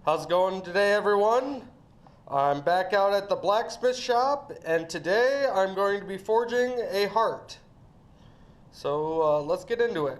How's it going today, everyone? I'm back out at the blacksmith shop, and today I'm going to be forging a heart. So let's get into it.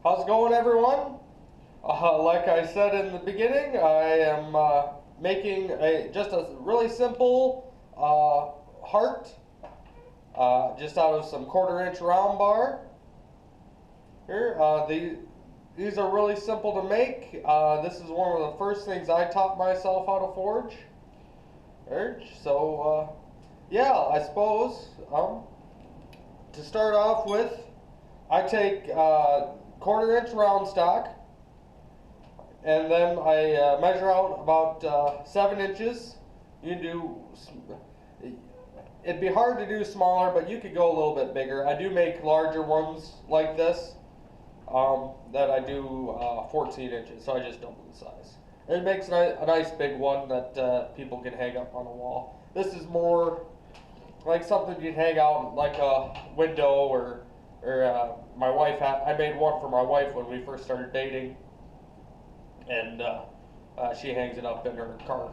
How's it going, everyone? Like I said in the beginning, I am making just a really simple heart, just out of some 1/4 inch round bar. Here, these are really simple to make. This is one of the first things I taught myself how to forge. So yeah, I suppose to start off with, I take 1/4 inch round stock. And then I measure out about 7 inches. It'd be hard to do smaller, but you could go a little bit bigger. I do make larger ones like this, that I do 14 inches, so I just double the size. It makes a nice big one that people can hang up on a wall. This is more like something you'd hang out like a window, or my wife I made one for my wife when we first started dating. And she hangs it up in her car.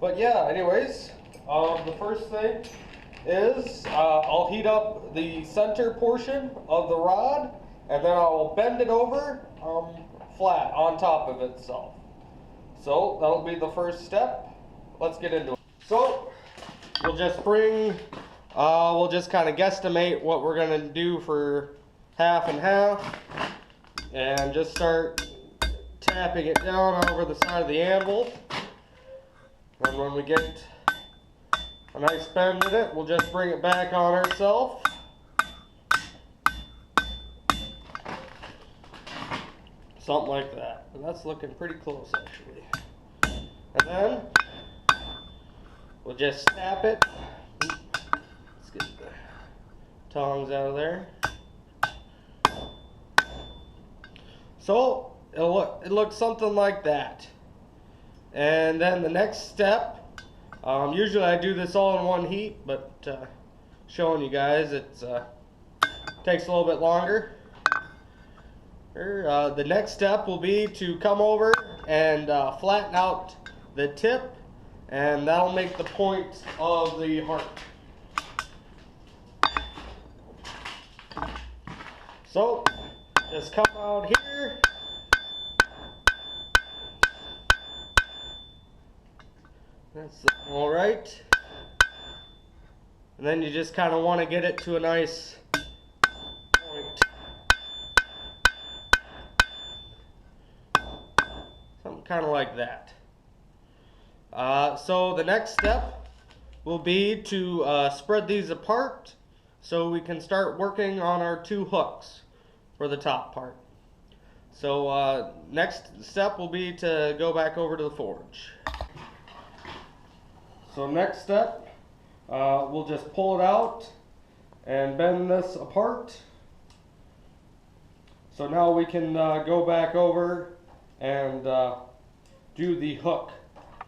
But yeah, anyways, the first thing is I'll heat up the center portion of the rod, and then I'll bend it over flat on top of itself. So that'll be the first step. Let's get into it. So we'll just we'll just kind of guesstimate what we're going to do for half and half. And just start tapping it down over the side of the anvil. And when we get a nice bend in it, we'll just bring it back on ourselves. Something like that. And that's looking pretty close, actually. And then we'll just snap it. Let's get the tongs out of there. So it looks something like that. And then the next step, usually I do this all in one heat, but showing you guys, it takes a little bit longer. The next step will be to come over and flatten out the tip, and that'll make the point of the heart. So just come out here. That's all right. And then you just kind of want to get it to a nice point. Something kind of like that. So the next step will be to spread these apart so we can start working on our 2 hooks for the top part. So next step will be to go back over to the forge. So next step, we'll just pull it out and bend this apart. So now we can go back over and do the hook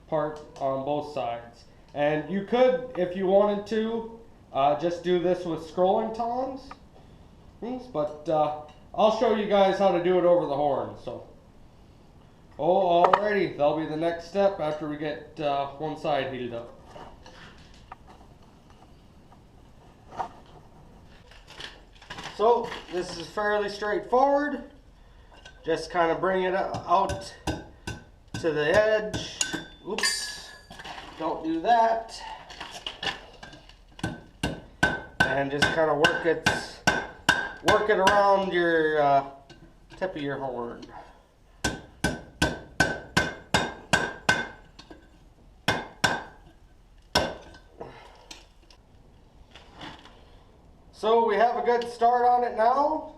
part on both sides. And you could, if you wanted to, just do this with scrolling tongs. But I'll show you guys how to do it over the horn. So, alrighty, that'll be the next step after we get one side heated up. So this is fairly straightforward. Just kind of bring it out to the edge. Oops, don't do that. And just kind of work it around your tip of your horn. So we have a good start on it now.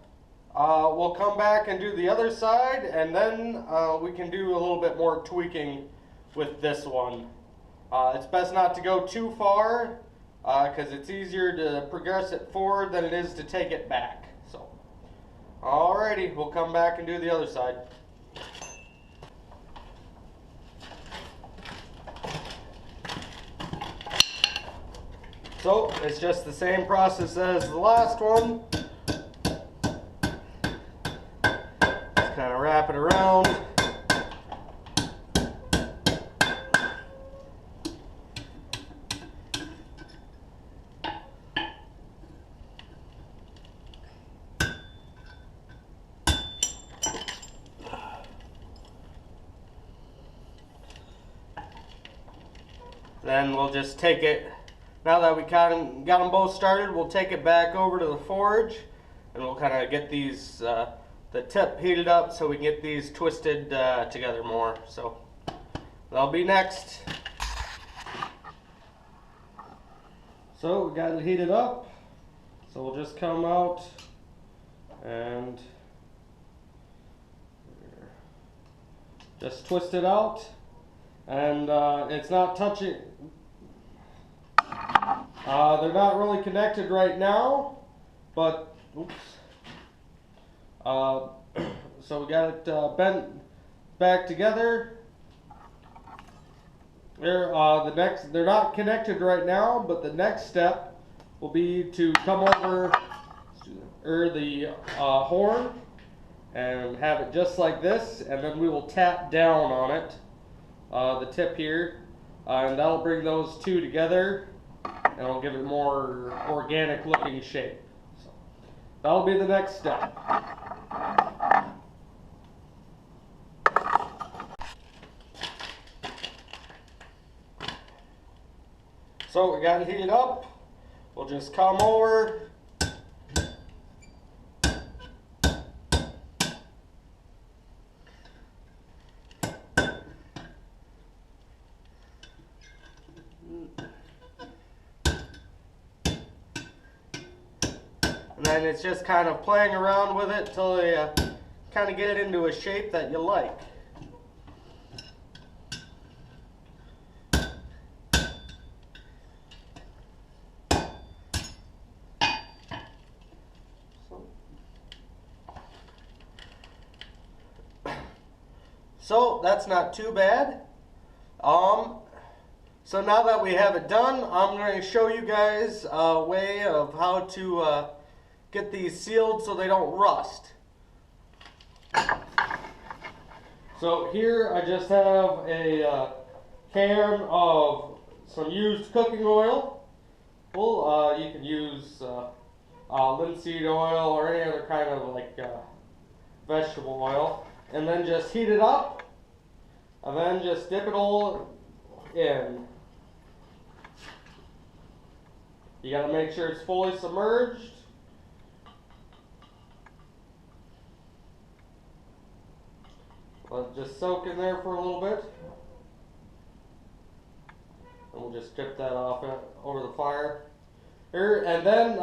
We'll come back and do the other side, and then we can do a little bit more tweaking with this one. It's best not to go too far, because it's easier to progress it forward than it is to take it back. So, alrighty, we'll come back and do the other side. So it's just the same process as the last one. Just kind of wrap it around. Then we'll just take it, now that we got them both started, we'll take it back over to the forge and we'll kind of get these, the tip heated up so we can get these twisted together more. So that'll be next. So we got it heated up, so we'll just come out and just twist it out. And it's not touching, they're not really connected right now, but oops. So we got it bent back together. They're not connected right now, but the next step will be to come over the horn and have it just like this, and then we will tap down on it. The tip here, and that'll bring those two together and it'll give it more organic looking shape. So that'll be the next step. So we got it heated up. We'll just come over. And then it's just kind of playing around with it till you kind of get it into a shape that you like. So that's not too bad. So now that we have it done, I'm going to show you guys a way of how to get these sealed so they don't rust. So here I just have a can of some used cooking oil. Well, you can use linseed oil or any other kind of like vegetable oil, and then just heat it up, and then just dip it all in. You got to make sure it's fully submerged. Let it just soak in there for a little bit. And we'll just strip that off over the fire. Here, and then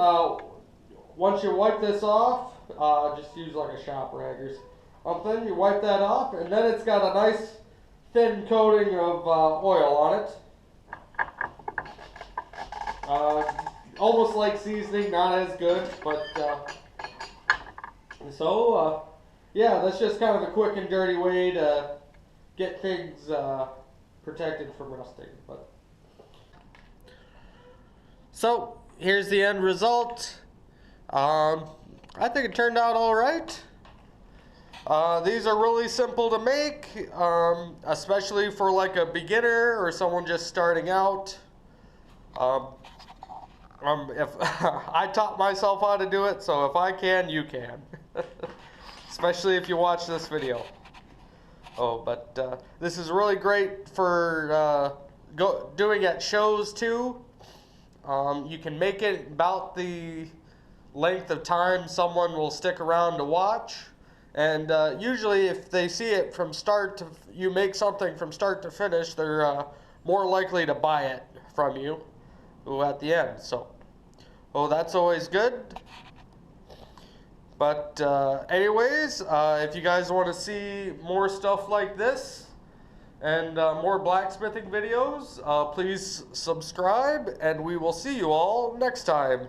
once you wipe this off, just use like a shop rag or something. You wipe that off, and then it's got a nice thin coating of oil on it. Almost like seasoning, not as good, but yeah, that's just kind of a quick and dirty way to get things protected from rusting. But so here's the end result. I think it turned out all right. These are really simple to make, especially for like a beginner or someone just starting out. If I taught myself how to do it, so if I can, you can. Especially if you watch this video. Oh, but this is really great for doing at shows too. You can make it about the length of time someone will stick around to watch. And usually if they see it from start to, you make something from start to finish, they're more likely to buy it from you at the end. So, oh, that's always good. But anyways, if you guys want to see more stuff like this and more blacksmithing videos, please subscribe, and we will see you all next time.